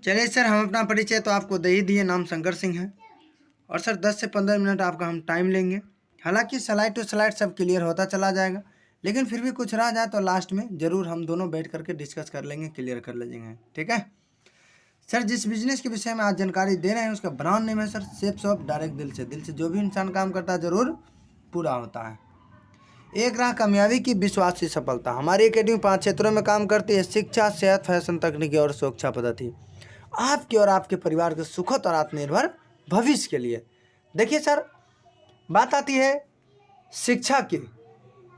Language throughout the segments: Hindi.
चलिए सर, हम अपना परिचय तो आपको दे ही दिए, नाम शंकर सिंह है। और सर 10 से 15 मिनट आपका हम टाइम लेंगे। हालांकि स्लाइड टू स्लाइड सब क्लियर होता चला जाएगा, लेकिन फिर भी कुछ रह जाए तो लास्ट में ज़रूर हम दोनों बैठ करके डिस्कस कर लेंगे, क्लियर कर लेंगे। ठीक है सर। जिस बिजनेस के विषय में आज जानकारी दे रहे हैं उसका ब्रांड नेम है सर सेफ शॉप डायरेक्ट। दिल से जो भी इंसान काम करता है ज़रूर पूरा होता है। एक राह कामयाबी की विश्वास की सफलता। हमारी एकेडमी 5 क्षेत्रों में काम करती है: शिक्षा, सेहत, फैशन, तकनीकी और सुरक्षा पद्धति। आपके और आपके परिवार के सुखद और आत्मनिर्भर भविष्य के लिए। देखिए सर, बात आती है शिक्षा की।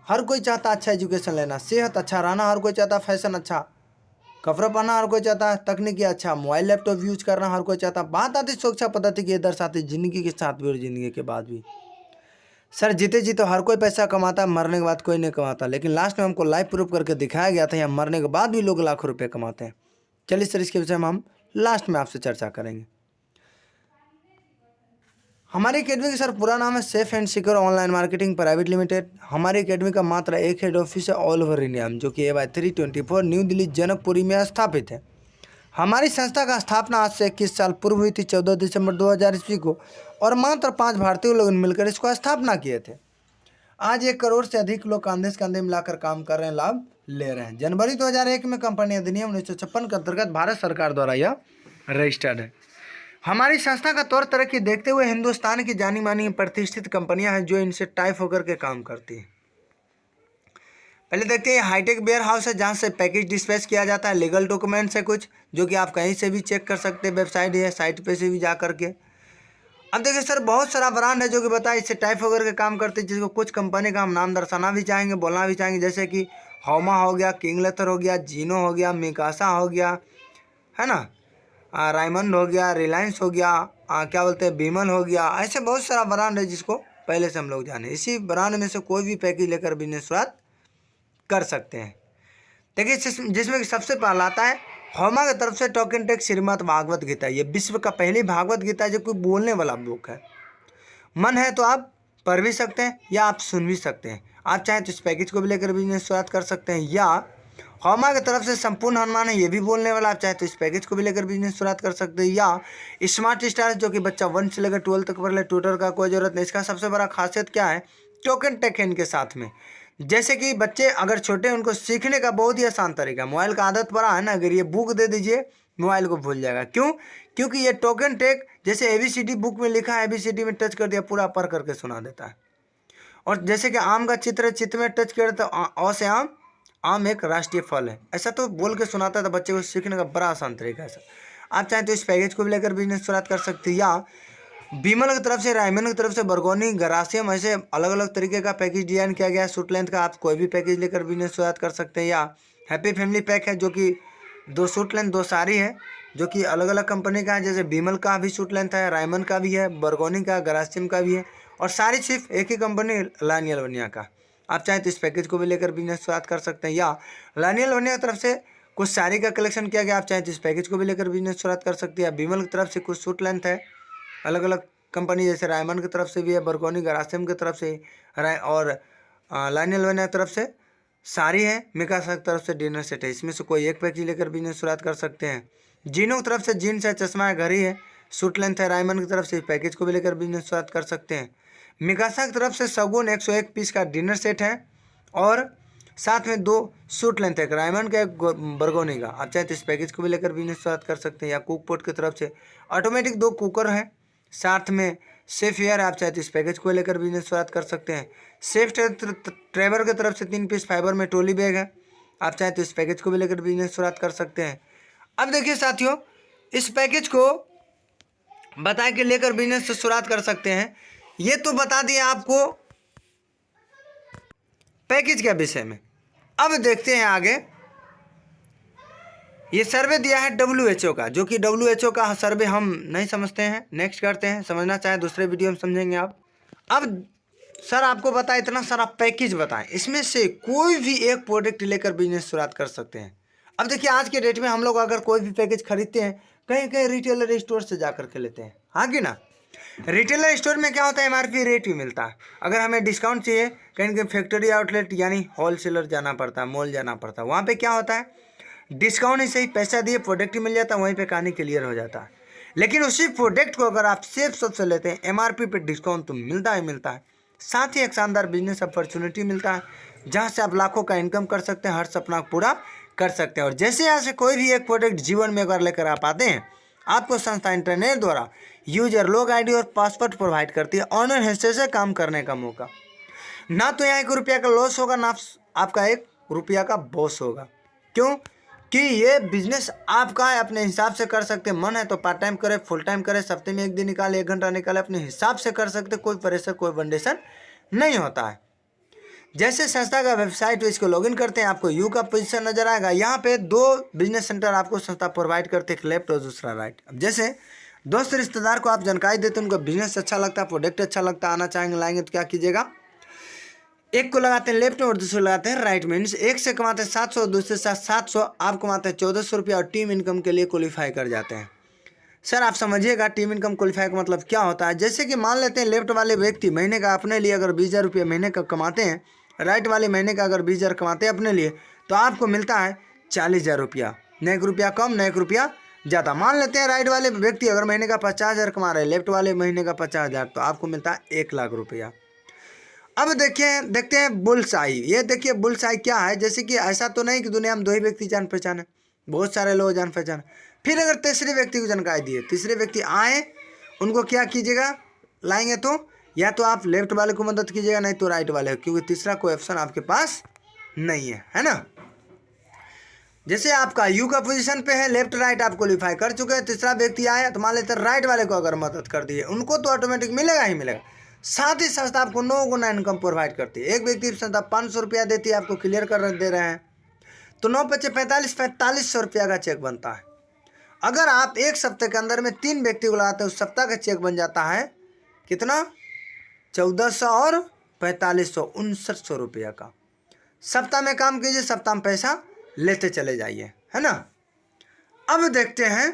हर कोई चाहता अच्छा एजुकेशन लेना, सेहत अच्छा रहना हर कोई चाहता, फैशन अच्छा कपड़ा पहनना हर कोई चाहता है, तकनीकी अच्छा मोबाइल लैपटॉप यूज करना हर कोई चाहता। बात आती सुरक्षा पद्धति की, दर्शाती जिंदगी के साथ भी और जिंदगी के बाद भी। सर जीते जी तो हर कोई पैसा कमाता, मरने के बाद कोई नहीं कमाता, लेकिन लास्ट में हमको लाइव प्रूफ करके दिखाया गया था यहाँ मरने के बाद भी लोग लाखों रुपए कमाते हैं। चलिए सर, इसके विषय में हम लास्ट में आपसे चर्चा करेंगे। हमारी एकेडमी का सर पूरा नाम है safe and secure online marketing private limited. हमारी एकेडमी का मात्र एक हेड ऑफिस है ऑल ओवर इंडिया में, जो कि AY324 न्यू दिल्ली जनकपुरी में स्थापित है। हमारी संस्था का स्थापना आज से 21 साल पूर्व हुई थी, 14 दिसंबर 2000 ईस्वी को, और मात्र 5 भारतीय लोगों ने मिलकर इसको स्थापना किए थे। आज 1 करोड़ से अधिक लोग कंधे से कंधे मिलाकर काम कर रहे हैं, लाभ ले रहे हैं। जनवरी 2001 में कंपनी अधिनियम 1956 के अंतर्गत भारत सरकार द्वारा यह रजिस्टर्ड है। हमारी संस्था का तौर तरक्की देखते हुए हिंदुस्तान की जानी मानी प्रतिष्ठित कंपनियां हैं जो इनसे टाइप होकर के काम करती हैं। पहले देखते हैं हाईटेक वेयर हाउस है, जहां से पैकेज डिस्पैच किया जाता है। लीगल डॉक्यूमेंट्स है कुछ, जो कि आप कहीं से भी चेक कर सकते हैं, वेबसाइट है, साइट पे से भी जा करके। अब देखिए सर, बहुत सारा ब्रांड है जो कि बताए इससे टाइप होकर के काम करते हैं, जिसको कुछ कंपनी का हम नाम दर्शाना भी चाहेंगे, बोलना भी चाहेंगे, जैसे कि होमा हो गया, किंग लेथर हो गया, जीनो हो गया, मिकासा हो गया, है ना, रायमंड हो गया, रिलायंस हो गया, क्या बोलते हैं, बीमल हो गया। ऐसे बहुत सारा ब्रांड है जिसको पहले से हम लोग जाने। इसी ब्रांड में से कोई भी पैकेज लेकर बिजनेस शुरुआत कर सकते हैं। देखिए जिसमें कि सबसे पहला आता है होमा की तरफ से टोकन टेक श्रीमद् भागवत गीता। ये विश्व का पहली भागवत गीता है जो कोई बोलने वाला बुक है। मन है तो आप पढ़ भी सकते हैं या आप सुन भी सकते हैं। आप चाहें तो इस पैकेज को भी लेकर बिजनेस शुरुआत कर सकते हैं, या होमा की तरफ से संपूर्ण हनुमान है, ये भी बोलने वाला। आप चाहे तो इस पैकेज को भी लेकर बिजनेस शुरुआत कर सकते हैं, या स्मार्ट स्टार जो कि बच्चा 1 से लेकर 12 तक पढ़ ले, ट्यूटर का कोई ज़रूरत नहीं। इसका सबसे बड़ा खासियत क्या है, टोकन टेक है इनके साथ में। जैसे कि बच्चे अगर छोटे हैं, उनको सीखने का बहुत ही आसान तरीका। मोबाइल का आदत पड़ा है ना, अगर ये बुक दे दीजिए मोबाइल को भूल जाएगा। क्यों? क्योंकि ये टोकन टेक जैसे ABCD बुक में लिखा है, ABCD में टच कर दिया, पूरा पढ़ करके सुना देता है। और जैसे कि आम का चित्र में टच कर तो अ से आम, आम एक राष्ट्रीय फल है, ऐसा तो बोल के सुनाता है, तो बच्चे को सीखने का बड़ा आसान तरीका है। आप चाहें तो इस पैकेज को भी लेकर बिजनेस शुरुआत कर सकते हैं, या बीमल की तरफ से, रायमन की तरफ से, बरगोनी, गरासियम, ऐसे अलग अलग तरीके का पैकेज डिजाइन किया गया है। सूट लेंथ का आप कोई भी पैकेज लेकर बिजनेस शुरुआत कर सकते हैं, या हैप्पी फैमिली पैक है जो कि 2 सूट लेंथ 2 साड़ी है, जो कि अलग अलग कंपनी का है। जैसे बीमल का भी सूट लेंथ है, रायमन का भी है, बरगोनी का, गरासियम का भी है, और सारी सिर्फ एक ही कंपनी लानियल बनिया का। आप चाहें तो इस पैकेज को भी लेकर बिजनेस शुरुआत कर सकते हैं, या लानियल बनिया की तरफ से कुछ साड़ी का कलेक्शन किया गया। आप चाहें तो इस पैकेज को भी लेकर बिजनेस शुरुआत कर सकते हैं, या बीमल की तरफ से कुछ सूट लेंथ है अलग अलग कंपनी, जैसे रायमन की तरफ से भी है, बरगोनी, गरासियम की तरफ से, और लानियल बनिया की तरफ से साड़ी है, मिकासा की तरफ से डिनर सेट है। इसमें से कोई एक पैकेज लेकर बिजनेस शुरुआत कर सकते हैं। जीनो की तरफ से जीन्स है, चश्मा है, घड़ी है, सूट लेंथ है। रायमन की तरफ से पैकेज को भी लेकर बिजनेस शुरुआत कर सकते हैं। मिकासा की तरफ से सगुन 101 पीस का डिनर सेट है, और साथ में 2 सूट लेंथ है, एक रायमन का, एक बरगोनी का। आप चाहे तो इस पैकेज को भी लेकर बिजनेस शुरुआत कर सकते हैं, या कुक पोट की तरफ से ऑटोमेटिक 2 कुकर है, साथ में सेफ एयर। आप चाहे तो इस पैकेज को लेकर बिजनेस शुरुआत कर सकते हैं। सेफ ट्रेवर की तरफ से 3 पीस फाइबर में ट्रॉली बैग है। आप चाहे तो इस पैकेज को भी लेकर बिजनेस शुरुआत कर सकते हैं। अब देखिए साथियों, इस पैकेज को बता के लेकर बिजनेस से शुरुआत कर सकते हैं। ये तो बता दिया आपको पैकेज के विषय में। अब देखते हैं आगे। ये सर्वे दिया है WHO का, जो कि WHO का सर्वे हम नहीं समझते हैं, नेक्स्ट करते हैं। समझना चाहे दूसरे वीडियो में समझेंगे आप। अब सर आपको बताए इतना सारा पैकेज बताएं, इसमें से कोई भी एक प्रोडक्ट लेकर बिजनेस शुरुआत कर सकते हैं। अब देखिए आज के डेट में हम लोग अगर कोई भी पैकेज खरीदते हैं, कहीं कहीं रिटेलर स्टोर से जा कर के लेते हैं, हाँ कि ना। रिटेलर स्टोर में क्या होता है, MRP रेट भी मिलता है। अगर हमें डिस्काउंट चाहिए, कहीं कहीं फैक्ट्री आउटलेट यानी होलसेलर जाना पड़ता है, मॉल जाना पड़ता है। वहाँ पे क्या होता है, डिस्काउंट ही सही, पैसा दिए प्रोडक्ट ही मिल जाता है, वहीं पे कहानी क्लियर हो जाता है। लेकिन उसी प्रोडक्ट को अगर आप सेफ सबसे लेते हैं, एमआरपी पे डिस्काउंट तो मिलता ही मिलता है, साथ ही एक शानदार बिजनेस अपॉर्चुनिटी मिलता है जहाँ से आप लाखों का इनकम कर सकते हैं, हर सपना पूरा कर सकते हैं। और जैसे यहाँ से कोई भी एक प्रोडक्ट जीवन में अगर लेकर आप आते हैं, आपको संस्था इंटरनेट द्वारा यूजर लॉग आईडी और पासवर्ड प्रोवाइड करती है, ऑनर हिस्से से काम करने का मौका। ना तो यहाँ 1 रुपया का लॉस होगा, ना आपका 1 रुपया का बॉस होगा। क्यों? कि ये बिजनेस आपका है, अपने हिसाब से कर सकते हैं। मन है तो पार्ट टाइम करें, फुल टाइम करें, सप्ते में 1 दिन निकाले, 1 घंटा निकाले, अपने हिसाब से कर सकते, कोई प्रेशर कोई बंडेशन नहीं होता है। जैसे संस्था का वेबसाइट पे इसको लॉगिन करते हैं, आपको यू का पोजीशन नजर आएगा। यहाँ पे 2 बिजनेस सेंटर आपको संस्था प्रोवाइड करते हैं, एक लेफ्ट और दूसरा राइट। अब जैसे दोस्त रिश्तेदार को आप जानकारी देते हैं, उनको बिजनेस अच्छा लगता है, प्रोडक्ट अच्छा लगता है, आना चाहेंगे लाएंगे तो क्या कीजिएगा, एक को लगाते हैं लेफ्ट में और दूसरे लगाते हैं राइट में। एक से कमाते हैं 700, दूसरे से 700, आप कमाते हैं 1400 रुपया और टीम इनकम के लिए क्वालिफाई कर जाते हैं। सर आप समझिएगा टीम इनकम क्वालिफाई का मतलब क्या होता है। जैसे कि मान लेते हैं लेफ्ट वाले व्यक्ति महीने का अपने लिए अगर 20,000 रुपया महीने का कमाते हैं, राइट वाले महीने का अगर 20,000 कमाते हैं अपने लिए, तो आपको मिलता है 40,000 रुपया, न 1 रुपया कम न 1 रुपया ज़्यादा। मान लेते हैं राइट वाले व्यक्ति अगर महीने का 50,000 कमा रहे हैं, लेफ्ट वाले महीने का 50,000, तो आपको मिलता है 1 लाख रुपया। अब देखते हैं बुल्सआई। ये देखिए बुल्सआई क्या है। जैसे कि ऐसा तो नहीं कि दुनिया में 2 ही व्यक्ति जान पहचान है, बहुत सारे लोग जान पहचान। फिर अगर तीसरे व्यक्ति को जानकारी दिए, तीसरे व्यक्ति आए, उनको क्या कीजिएगा, लाएंगे तो या तो आप लेफ्ट वाले को मदद कीजिएगा, नहीं तो राइट वाले, क्योंकि तीसरा कोई ऑप्शन आपके पास नहीं है ना। जैसे आपका यू का पोजीशन पे है, लेफ्ट राइट आप क्वालिफाई कर चुके हैं, तीसरा व्यक्ति आया तो मान लेते हैं राइट वाले को अगर मदद कर दिए, उनको तो ऑटोमेटिक मिलेगा ही मिलेगा। साथ ही संस्था आपको 9 गुना इनकम प्रोवाइड करती है। एक व्यक्ति संस्था 500 रुपया देती है, आपको क्लियर कर दे रहे हैं, तो 9 × 5 = 4500 रुपया का चेक बनता है। अगर आप 1 सप्ताह के अंदर में 3 व्यक्ति को लगाते हैं, उस सप्ताह का चेक बन जाता है कितना, 1400 और 4500, 6900 रुपया का। सप्ताह में काम कीजिए, सप्ताह में पैसा लेते चले जाइए, है ना। अब देखते हैं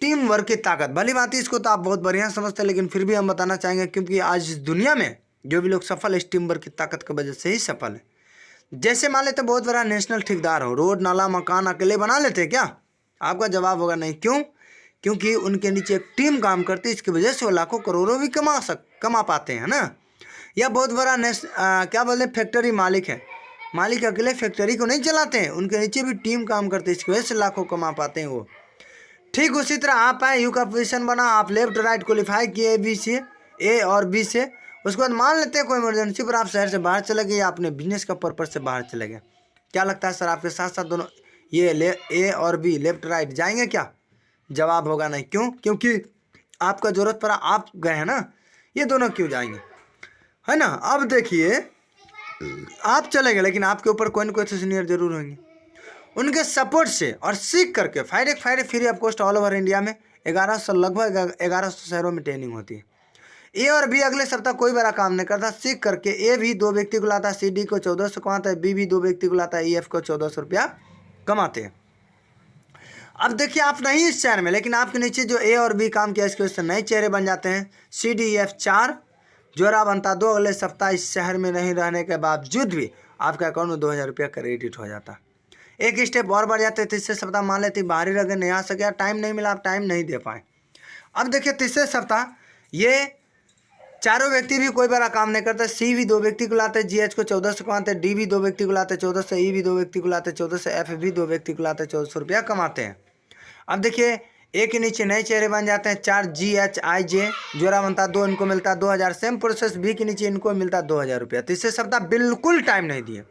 टीम वर्क की ताकत। भली बात है, इसको तो आप बहुत बढ़िया समझते हैं, लेकिन फिर भी हम बताना चाहेंगे, क्योंकि आज इस दुनिया में जो भी लोग सफल है, इस टीम वर्क की ताकत की वजह से ही सफल है। जैसे मान लेते बहुत बड़ा नेशनल ठेकेदार हो, रोड नाला मकान अकेले बना लेते क्या? आपका जवाब होगा नहीं। क्यों? क्योंकि उनके नीचे एक टीम काम करती है, इसकी वजह से वो लाखों करोड़ों भी कमा पाते हैं ना। या बहुत बड़ा क्या बोलते हैं, फैक्ट्री मालिक है, मालिक अकेले फैक्ट्री को नहीं चलाते हैं, उनके नीचे भी टीम काम करती है, इसकी वजह से लाखों कमा पाते हैं वो। ठीक उसी तरह आप आए, यू का पोजीशन बना, आप लेफ्ट राइट क्वालिफाई किए बी से, ए और बी से, उसके बाद मान लेते हैं कोई इमरजेंसी पर आप शहर से बाहर चले गए या अपने बिजनेस का पर्पज से बाहर चले गए। क्या लगता है सर आपके साथ साथ दोनों ये ए और बी लेफ्ट राइट जाएंगे क्या? जवाब होगा नहीं। क्यों? क्योंकि आपका जरूरत पड़ा, आप गए हैं ना, ये दोनों क्यों जाएंगे, है ना। अब देखिए आप चले गए, लेकिन आपके ऊपर कोई ना कोई सीनियर जरूर होंगे, उनके सपोर्ट से और सीख करके फायदे free of cost all over India में 1100 लगभग 1100 शहरों में ट्रेनिंग होती है। ए और बी अगले सप्ताह कोई बड़ा काम नहीं करता, सीख करके ए भी 2 व्यक्ति को लाता है, सी डी को 1400 कमाता है, बी भी 2 व्यक्ति को लाता है, ई एफ को 1400 रुपया कमाते हैं। अब देखिए आप नहीं इस शहर में, लेकिन आपके नीचे जो ए और बी काम किया, इसकी वजह से नए चेहरे बन जाते हैं। सी डी ई एफ 4 जोड़ा बनता 2, अगले सप्ताह इस शहर में नहीं रहने के बावजूद भी आपका अकाउंट में 2000 रुपया क्रेडिट हो जाता। एक स्टेप और बढ़ जाते, तीसरे सप्ताह मान लेते बाहर ही रह गए, नहीं आ सके, टाइम नहीं मिला, आप टाइम नहीं दे पाए। अब देखिए तीसरे सप्ताह ये चारों व्यक्ति भी कोई बड़ा काम नहीं करते, सी भी 2 व्यक्ति को लाते, जी एच को 1400 कमाते, डी भी 2 व्यक्ति को लाते 1400, ई भी 2 व्यक्ति को लाते 1400, एफ भी 2 व्यक्ति को लाते 1400 रुपया कमाते हैं। अब देखिए ए के नीचे नए चेहरे बन जाते हैं, 4 जी एच आई जे जोड़ा बनता 2, इनको मिलता 2000। सेम प्रोसेस बी के नीचे इनको मिलता 2000 रुपया। तीसरे सप्ताह बिल्कुल टाइम नहीं दिए,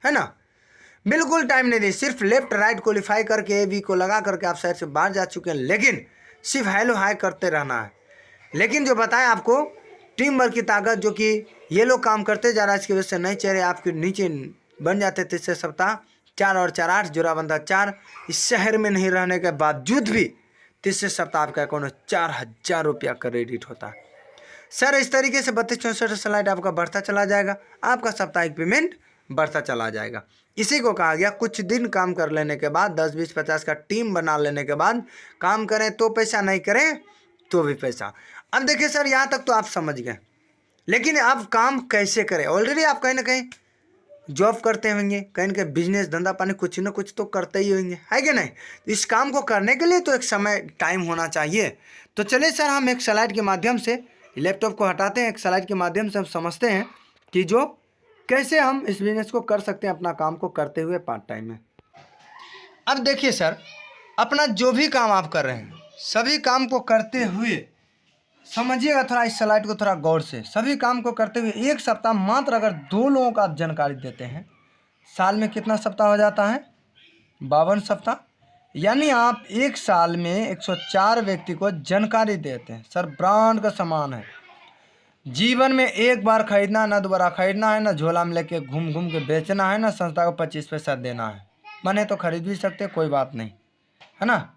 है ना, बिल्कुल टाइम नहीं दिए, सिर्फ लेफ्ट राइट क्वालिफाई करके ए बी को लगा करके आप शहर से बाहर जा चुके हैं, लेकिन सिर्फ हेलो हाई करते रहना है। लेकिन जो बताएं आपको टीम वर्क की ताकत, जो कि ये लोग काम करते जा रहा है, इसकी वजह से नए चेहरे आपके नीचे बन जाते। तीसरे सप्ताह 4 और 4 8 जोड़ा बनता 4। इस शहर में नहीं रहने के बावजूद भी तीसरे सप्ताह आपका अकाउंट में 4000 रुपया क्रेडिट होता है। सर इस तरीके से 32-64 स्लाइड आपका बढ़ता चला जाएगा, आपका साप्ताहिक पेमेंट बढ़ता चला जाएगा। इसी को कहा गया कुछ दिन काम कर लेने के बाद, 10 20 50 का टीम बना लेने के बाद काम करें तो पैसा, नहीं करें तो भी पैसा। अब देखिए सर यहाँ तक तो आप समझ गए, लेकिन आप काम कैसे करें। ऑलरेडी आप कहीं ना कहीं जॉब करते होंगे, कहीं ना कहीं बिजनेस धंधा पानी कुछ ना कुछ तो करते ही होंगे, है कि नहीं। तो इस काम को करने के लिए तो एक समय टाइम होना चाहिए। तो चलिए सर, हम एक स्लाइड के माध्यम से लैपटॉप को हटाते हैं, एक स्लाइड के माध्यम से हम समझते हैं कि जो कैसे हम इस बिजनेस को कर सकते हैं अपना काम को करते हुए पार्ट टाइम में। अब देखिए सर, अपना जो भी काम आप कर रहे हैं सभी काम को करते हुए समझिएगा, थोड़ा इस स्लाइड को थोड़ा गौर से, सभी काम को करते हुए एक सप्ताह मात्र अगर 2 लोगों को आप जानकारी देते हैं, साल में कितना सप्ताह हो जाता है? 52 सप्ताह। यानी आप एक साल में 104 व्यक्ति को जानकारी देते हैं। सर ब्रांड का सामान है, जीवन में एक बार खरीदना, ना दोबारा खरीदना है, ना झोला में लेके घूम घूम के बेचना है, ना संस्था को 25 पैसा देना है। मने तो खरीद भी सकते, कोई बात नहीं, है ना।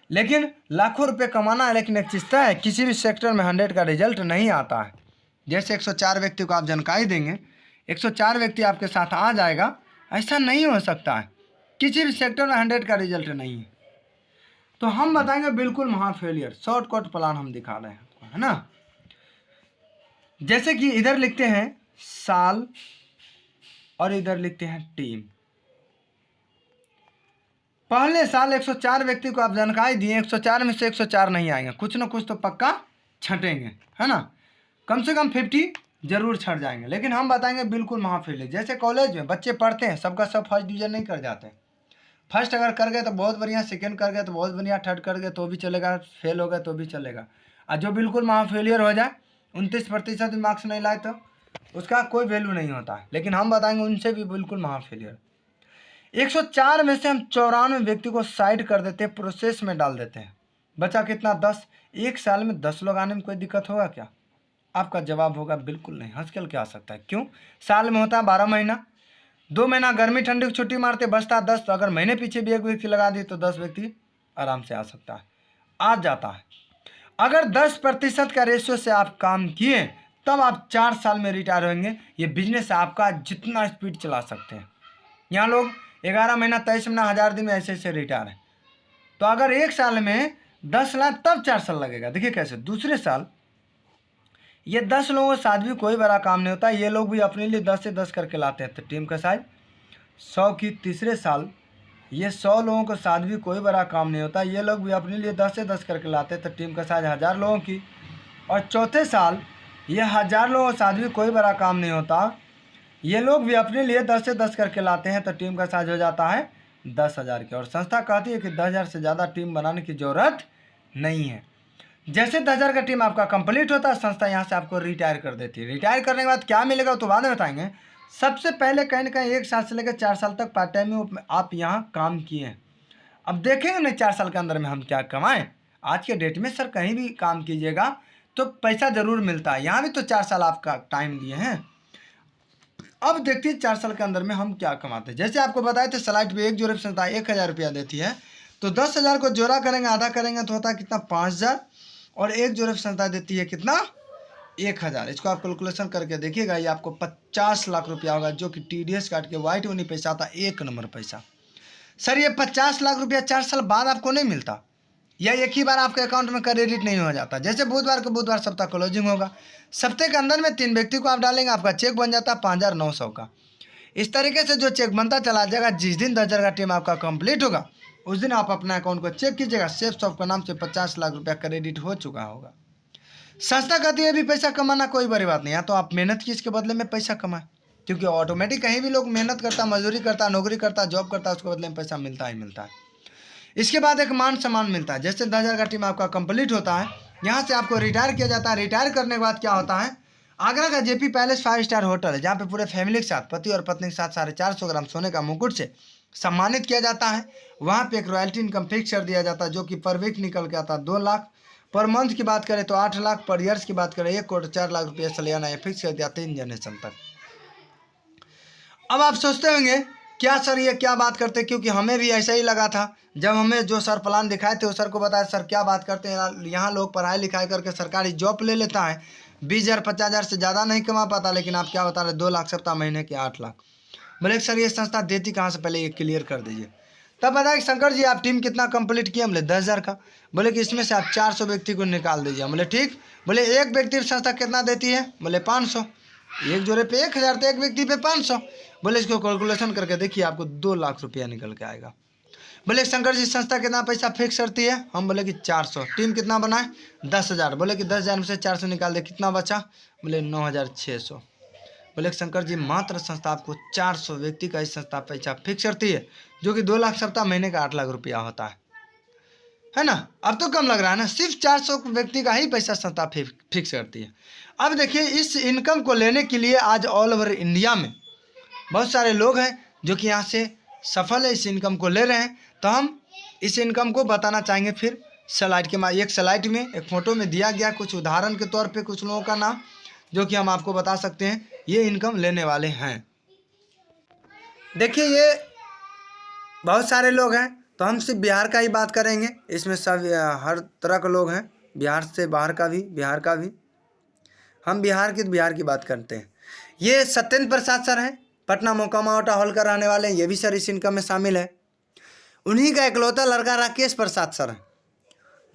लेकिन लाखों रुपए कमाना है, लेकिन एक चीज़ तय है, किसी भी सेक्टर में 100 का रिजल्ट नहीं आता है। जैसे 104 व्यक्ति को आप जानकारी देंगे, 104 व्यक्ति आपके साथ आ जाएगा, ऐसा नहीं हो सकता है। किसी भी सेक्टर में 100 का रिजल्ट नहीं है। तो हम बताएंगे बिल्कुल महा फेलियर, शॉर्टकट प्लान हम दिखा रहे हैं, है ना। जैसे कि इधर लिखते हैं साल और इधर लिखते हैं टीम। पहले साल 104 व्यक्ति को आप जानकारी दिए, 104 में से 104 नहीं आएंगे, कुछ ना कुछ तो पक्का छटेंगे, है ना। कम से कम 50 जरूर छट जाएंगे। लेकिन हम बताएंगे बिल्कुल महाफेल। जैसे कॉलेज में बच्चे पढ़ते हैं, सबका सब फर्स्ट डिवीजन नहीं कर जाते। फर्स्ट अगर कर गए तो बहुत बढ़िया, सेकंड कर गए तो बहुत बढ़िया, थर्ड कर गए तो भी चलेगा, फेल हो गए तो भी चलेगा। और जो बिल्कुल महाफेलियर हो जाए, 29% मार्क्स नहीं लाए, तो उसका कोई वैल्यू नहीं होता है। लेकिन हम बताएंगे उनसे भी बिल्कुल महाफेलियर। 104 में से हम 94 व्यक्ति को साइड कर देते हैं, प्रोसेस में डाल देते हैं। बचा कितना? 10। एक साल में 10 लोग आने में कोई दिक्कत होगा क्या? आपका जवाब होगा बिल्कुल नहीं, हंसखेल के आ सकता है। क्यों? साल में होता है 12 महीना, 2 महीना गर्मी ठंडी की छुट्टी मारते, बचता 10। तो अगर महीने पीछे भी एक व्यक्ति लगा दी तो 10 व्यक्ति आराम से आ सकता है, आ जाता है। अगर 10% का रेशियो से आप काम किए तब आप 4 साल में रिटायर होंगे। ये बिजनेस आपका जितना स्पीड चला सकते हैं। यहाँ लोग 11 महीना 23 महीना 1000 दिन में ऐसे ऐसे रिटायर है। तो अगर एक साल में 10 लाख तब 4 साल लगेगा। देखिए कैसे। दूसरे साल ये 10 लोगों के साथ भी कोई बड़ा काम नहीं होता, ये लोग भी अपने लिए 10 से 10 करके लाते हैं, तो टीम का साइज 100 की। तीसरे साल ये 100 लोगों के साथ भी कोई बड़ा काम नहीं होता, ये लोग भी अपने लिए 10 से 10 करके लाते हैं, तो टीम का साइज 1000 लोगों की। और चौथे साल ये 1000 लोगों के साथ भी कोई बड़ा काम नहीं होता, ये लोग भी अपने लिए 10 से 10 करके लाते हैं, तो टीम का साइज हो जाता है 10,000 के। और संस्था कहती है कि 10,000 से ज़्यादा टीम बनाने की ज़रूरत नहीं है। जैसे 10,000 का टीम आपका कंप्लीट होता है, संस्था यहाँ से आपको रिटायर कर देती है। रिटायर करने के बाद क्या मिलेगा तो बाद में बताएंगे। सबसे पहले कहीं ना कहीं 1 साल से लेकर 4 साल तक पार्ट टाइम में आप यहाँ काम किए हैं। अब देखेंगे ना 4 साल के अंदर में हम क्या कमाएं। आज के डेट में सर कहीं भी काम कीजिएगा तो पैसा ज़रूर मिलता है, यहाँ भी तो 4 साल आपका टाइम दिए हैं। अब देखते हैं 4 साल के अंदर में हम क्या कमाते हैं। जैसे आपको बताए थे स्लाइड पे, एक जोड़े संस्था 1000 रुपया देती है, तो 10,000 को जोड़ा करेंगे, आधा करेंगे तो होता है कितना? 5,000। और एक जोड़े संस्था देती है कितना? 1,000। इसको आप कैलकुलेशन करके देखिएगा, ये आपको 50 लाख रुपया होगा, जो कि TDS काट के वाइट उन्हीं पैसा आता है, 1 नंबर पैसा। सर ये 50 लाख रुपया 4 साल बाद आपको नहीं मिलता, या एक ही बार आपके अकाउंट में क्रेडिट नहीं हो जाता। जैसे बुधवार को बुधवार सप्ताह क्लोजिंग होगा, सप्ताह के अंदर में 3 व्यक्ति को आप डालेंगे, आपका चेक बन जाता है 5,900 का। इस तरीके से जो चेक बनता चला जाएगा। जिस दिन 10,000 का टीम आपका कंप्लीट होगा उस दिन आप अपना अकाउंट को चेक कीजिएगा, सेफ सॉफ्ट के नाम से 50 लाख रुपया क्रेडिट हो चुका होगा। संस्था कहती है भी पैसा कमाना कोई बड़ी बात नहीं है, तो आप मेहनत की इसके बदले में पैसा कमाएं, क्योंकि ऑटोमेटिक कहीं भी लोग मेहनत करता, मजदूरी करता, नौकरी करता, जॉब करता, उसके बदले में पैसा मिलता ही मिलता है। इसके बाद एक मान सम्मान मिलता है। जैसे 10,000 का टीम आपका कंप्लीट होता है, यहाँ से आपको रिटायर किया जाता है। रिटायर करने के बाद क्या होता है, आगरा का JP पैलेस 5 स्टार होटल है, जहाँ पे पूरे फैमिली के साथ, पति और पत्नी के साथ 450 ग्राम सोने का मुकुट से सम्मानित किया जाता है। वहाँ पे एक रॉयल्टी इनकम फिक्स कर दिया जाता है, जो कि पर वीक निकल के आता है 2 लाख। पर मंथ की बात करें तो 8 लाख, पर ईयर्स की बात करें 1 करोड़ 4 लाख रुपये सालाना, ये फिक्स कर दिया 3 जनरेशन तक। अब आप सोचते होंगे क्या सर ये क्या बात करते, क्योंकि हमें भी ऐसा ही लगा था जब हमें जो सर प्लान दिखाए थे, उस सर को बताया सर क्या बात करते हैं, यहाँ लोग पढ़ाई लिखाई करके सरकारी जॉब ले लेता है, 20,000 50,000 से ज़्यादा नहीं कमा पाता, लेकिन आप क्या बता रहे 2 लाख सप्ताह, महीने के 8 लाख। बोले सर ये संस्था देती कहाँ से, पहले ये क्लियर कर दीजिए। तब बताया कि शंकर जी आप टीम कितना कंप्लीट किए? बोले 10,000 का। बोले कि इसमें से आप 400 व्यक्ति को निकाल दीजिए। बोले ठीक। बोले एक व्यक्ति संस्था कितना देती है? बोले 500। एक जोड़े पे 1,000 तो एक व्यक्ति पे 500। बोले इसको कैलकुलेशन करके देखिए, आपको 2 लाख रुपया निकल के आएगा। बोले शंकर जी संस्था कितना पैसा फिक्स करती है? हम बोले कि 400। टीम कितना बनाए? 10,000। बोले कि 10,000 में से 400 निकाल दे, कितना बचा? बोले 9,600। बोले शंकर जी मात्र संस्था आपको 400 व्यक्ति का इस संस्था पैसा फिक्स करती है, जो कि 2 लाख सप्ताह महीने का 8 लाख रुपया होता है ना। अब तो कम लग रहा है ना, सिर्फ 400 व्यक्ति का ही पैसा संस्था फिक्स करती है। अब देखिए, इस इनकम को लेने के लिए आज ऑल ओवर इंडिया में बहुत सारे लोग हैं जो कि यहाँ से सफल है, इस इनकम को ले रहे हैं। तो हम इस इनकम को बताना चाहेंगे फिर स्लाइड के एक स्लाइड में एक फ़ोटो में दिया गया कुछ उदाहरण के तौर पे कुछ लोगों का नाम, जो कि हम आपको बता सकते हैं ये इनकम लेने वाले हैं। देखिए, ये बहुत सारे लोग हैं, तो हम सिर्फ बिहार का ही बात करेंगे। इसमें सब हर तरह के लोग हैं, बिहार से बाहर का भी, बिहार का भी। हम बिहार की बात करते हैं। ये सत्येंद्र प्रसाद सर हैं, पटना मोकामावटा हॉल का रहने वाले हैं, ये भी सर इस इनकम में शामिल है। उन्हीं का इकलौता लड़का राकेश प्रसाद सर है,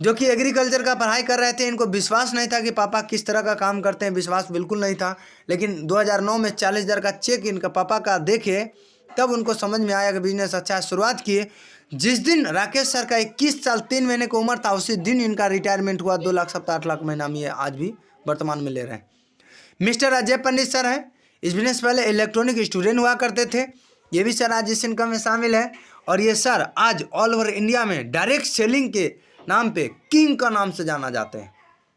जो कि एग्रीकल्चर का पढ़ाई कर रहे थे। इनको विश्वास नहीं था कि पापा किस तरह का काम करते हैं, विश्वास बिल्कुल नहीं था। लेकिन 2009 में 40,000 का चेक इनका पापा का देखे, तब उनको समझ में आया कि बिजनेस अच्छा है। शुरुआत किए। जिस दिन राकेश सर का 21 साल 3 महीने की उम्र था, उसी दिन इनका रिटायरमेंट हुआ। 2 लाख सप्ताह 8 लाख महीना में ये आज भी वर्तमान में ले रहे हैं। मिस्टर अजय पंडित सर हैं, इस बिजनेस पहले इलेक्ट्रॉनिक स्टूडेंट हुआ करते थे, ये भी सर आज इस इनकम में शामिल है। और ये सर आज ऑल ओवर इंडिया में डायरेक्ट सेलिंग के नाम पे किंग का नाम से जाना जाते हैं,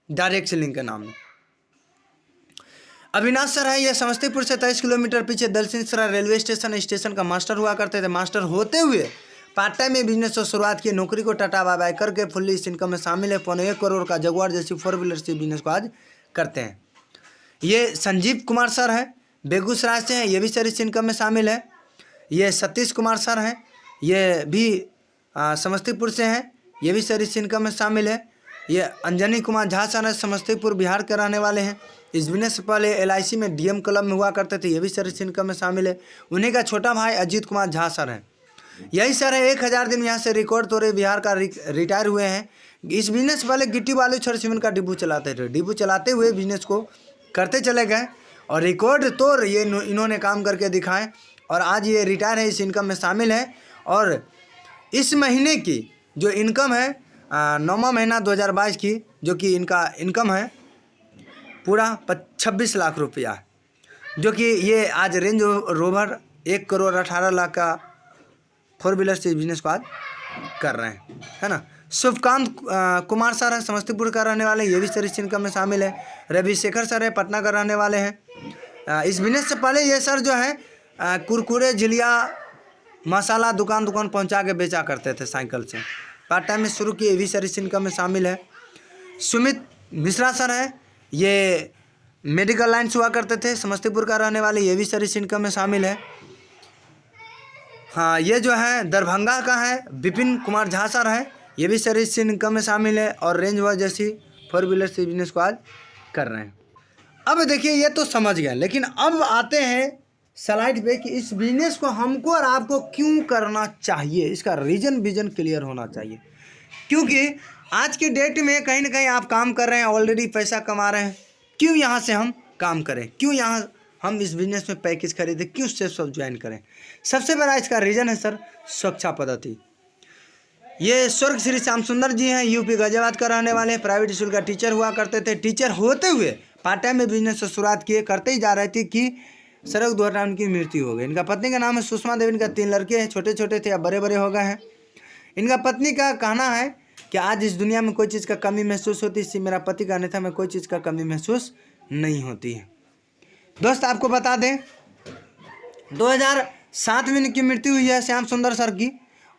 डायरेक्ट सेलिंग के नाम में। अविनाश सर है, ये समस्तीपुर से 23 किलोमीटर पीछे दलसिंहसरा रेलवे स्टेशन का मास्टर हुआ करते थे। मास्टर होते हुए पार्ट टाइम में बिजनेस से शुरुआत की, नौकरी को टाटा बाय बाय करके फुल्ली इस इनकम में शामिल है। 1.25 करोड़ का जगुआर जैसी 4 व्हीलर से बिजनेस को आज करते हैं। ये संजीव कुमार सर हैं, बेगूसराय से हैं, ये भी सर इस इनकम में शामिल है। ये सतीश कुमार सर हैं, ये भी समस्तीपुर से हैं, ये भी सर इस इनकम में शामिल है। ये अंजनी कुमार झा सर हैं, समस्तीपुर बिहार के रहने वाले हैं। इस बिजनेस से पहले LIC में DM क्लब में हुआ करते थे, ये भी सर इस इनकम में शामिल है। उन्हीं का छोटा भाई अजीत कुमार झा सर हैं, यही सर है 1000 दिन यहाँ से रिकॉर्ड तोड़े बिहार का रिटायर हुए हैं। इस बिजनेस वाले गिट्टी बालू छड़ सीमेंट का डिपो चलाते थे, डिपो चलाते हुए बिजनेस को करते चले गए और रिकॉर्ड तोड़ ये इन्होंने काम करके दिखाए और आज ये रिटायर है, इस इनकम में शामिल है। और इस महीने की जो इनकम है 9वां महीना 2022 की, जो कि इनका इनकम है पूरा 26 लाख रुपया, जो कि ये आज रेंज रोवर 1 करोड़ 18 लाख का 4 व्हीलर से बिजनेस को आज कर रहे हैं, है ना। शुभकांत कुमार सर है, समस्तीपुर का रहने वाले, ये भी सर इस इनकम में शामिल है। रविशेखर सर है, पटना का रहने वाले हैं। इस बिजनेस से पहले ये सर जो है कुरकुरे झिलिया मसाला दुकान पहुंचा के बेचा करते थे साइकिल से, पार्ट टाइम में शुरू किए, ये भी सर इस इनकम में शामिल है। सुमित मिश्रा सर है, ये मेडिकल लाइन से हुआ करते थे, समस्तीपुर का रहने वाले, ये भी सर इस इनकम में शामिल है। हाँ, ये जो है दरभंगा का है, विपिन कुमार झा सर है, ये भी सर इस इनकम में शामिल है और रेंज वाइज जैसी 4 व्हीलर से बिजनेस को आज कर रहे हैं। अब देखिए, ये तो समझ गए, लेकिन अब आते हैं स्लाइड पे कि इस बिजनेस को हमको और आपको क्यों करना चाहिए, इसका रीजन विजन क्लियर होना चाहिए। क्योंकि आज के डेट में कहीं ना कहीं आप काम कर रहे हैं, ऑलरेडी पैसा कमा रहे हैं, क्यों यहाँ से हम काम करें, क्यों यहाँ हम इस बिजनेस में पैकेज खरीदें, क्यों सेफ सब ज्वाइन करें। सबसे बड़ा इसका रीज़न है सर सुरक्षा पद्धति। ये स्वर्ग श्री श्याम सुंदर जी हैं, यूपी गाजियाबाद का रहने वाले हैं, प्राइवेट स्कूल का टीचर हुआ करते थे। टीचर होते हुए पार्ट टाइम में बिजनेस से शुरुआत किए, करते ही जा रहे थे कि सड़क दुर्घटना उनकी मृत्यु हो गई। इनका पत्नी का नाम है सुषमा देवी, इनका 3 लड़के हैं, छोटे छोटे थे या बड़े बड़े हो गए हैं। इनका पत्नी का कहना है कि आज इस दुनिया में कोई चीज़ का कमी महसूस होती है, इससे मेरा पति का अन्यथा में कोई चीज़ का कमी महसूस नहीं होती है। दोस्त आपको बता दें 2007 में इनकी मृत्यु हुई है श्याम सुंदर सर की,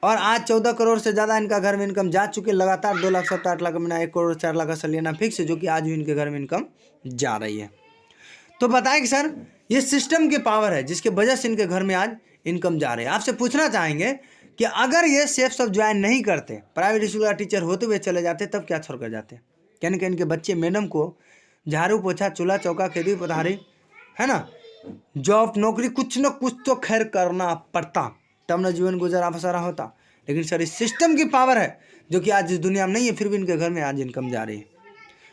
और आज 14 करोड़ से ज़्यादा इनका घर में इनकम जा चुके। लगातार 2 लाख 7 लाख महीना 1 करोड़ 4 लाख का सलियाना फिक्स है, जो कि आज भी इनके घर में इनकम जा रही है। तो बताएं कि सर ये सिस्टम की पावर है जिसके वजह से इनके घर में आज इनकम जा रही है। आपसे पूछना चाहेंगे कि अगर ये सेफ सब ज्वाइन नहीं करते, प्राइवेट स्कूल का टीचर होते हुए चले जाते, तब क्या छोड़ कर जाते। यानी कि इनके बच्चे मैडम को झाड़ू पोछा चूल्हा चौका खेती पधारी, है ना, जॉब नौकरी कुछ न कुछ तो खैर करना पड़ता, तब न जीवन गुजारा बसरा होता। लेकिन सर इस सिस्टम की पावर है जो कि आज इस दुनिया में नहीं है, फिर भी इनके घर में आज इनकम जा रही है।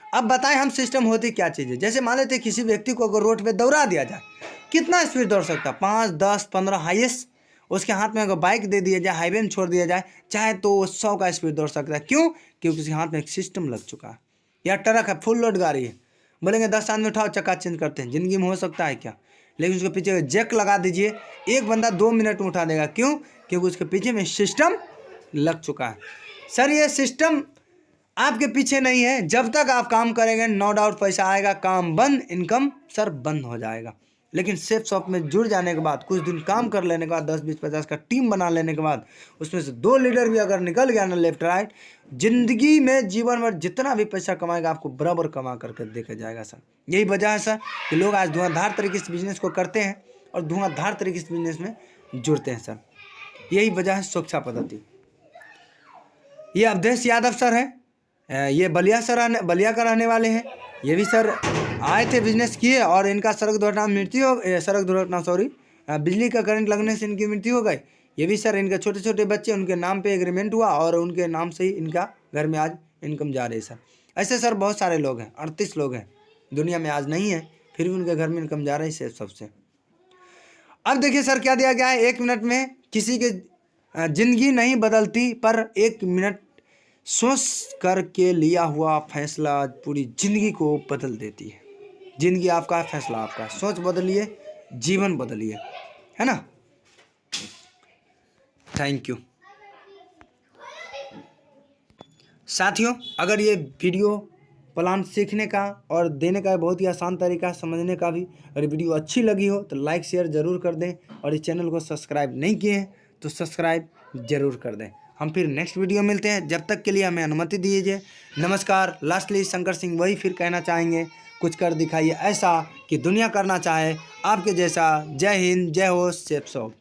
अब बताएं हम सिस्टम होती क्या चीज़ है। जैसे मान लेते किसी व्यक्ति को अगर रोड पे दौड़ा दिया जाए, कितना स्पीड दौड़ सकता है, 5, 10, 15 हाईएस्ट। उसके हाथ में अगर बाइक दे दिया जाए, हाईवे में छोड़ दिया जाए, चाहे तो वो 100 का स्पीड दौड़ सकता है। क्यों? क्योंकि उसके हाथ में एक सिस्टम लग चुका है। या ट्रक है, फुल लोड गाड़ी है, बोलेंगे 10 आदमी उठाओ चक्का चेंज करते हैं, ज़िंदगी में हो सकता है क्या? लेकिन उसके पीछे जैक लगा दीजिए, एक बंदा 2 मिनट में उठा देगा। क्यों? क्योंकि उसके पीछे में सिस्टम लग चुका है। सर ये सिस्टम आपके पीछे नहीं है, जब तक आप काम करेंगे नो डाउट पैसा आएगा, काम बंद, इनकम सर बंद हो जाएगा। लेकिन सेफ शॉप में जुड़ जाने के बाद, कुछ दिन काम कर लेने के बाद, 10, 20, 50 का टीम बना लेने के बाद, उसमें से 2 लीडर भी अगर निकल गया ना लेफ्ट राइट, जिंदगी में जीवन में जितना भी पैसा कमाएगा आपको बराबर कमा करके देखा जाएगा सर। यही वजह है सर कि लोग आज धुआंधार तरीके से बिजनेस को करते हैं और धुआंधार तरीके से बिजनेस में जुड़ते हैं सर। यही वजह है सुरक्षा पद्धति। ये अवधेश यादव सर हैं, ये बलिया का रहने वाले हैं। ये भी सर आए थे, बिजनेस किए और इनका बिजली का करंट लगने से इनकी मृत्यु हो गई। ये भी सर इनके छोटे छोटे बच्चे, उनके नाम पे एग्रीमेंट हुआ और उनके नाम से ही इनका घर में आज इनकम जा रही है सर। ऐसे सर बहुत सारे लोग हैं, 38 लोग हैं दुनिया में, आज नहीं है फिर भी उनके घर में इनकम जा रही है सबसे। अब देखिए सर क्या दिया गया है, 1 मिनट में किसी की जिंदगी नहीं बदलती, पर 1 मिनट सोच करके लिया हुआ फैसला पूरी जिंदगी को बदल देती है। जिंदगी आपका, फैसला आपका, सोच बदलिए, जीवन बदलिए, है ना। थैंक यू साथियों। अगर ये वीडियो प्लान सीखने का और देने का बहुत ही आसान तरीका है, समझने का भी, अगर वीडियो अच्छी लगी हो तो लाइक शेयर ज़रूर कर दें, और इस चैनल को सब्सक्राइब नहीं किए हैं तो सब्सक्राइब ज़रूर कर दें। हम फिर नेक्स्ट वीडियो मिलते हैं, जब तक के लिए हमें अनुमति दीजिए। नमस्कार। लास्टली शंकर सिंह वही फिर कहना चाहेंगे, कुछ कर दिखाइए ऐसा कि दुनिया करना चाहे आपके जैसा। जय हिंद, जय हो सेफ शॉप।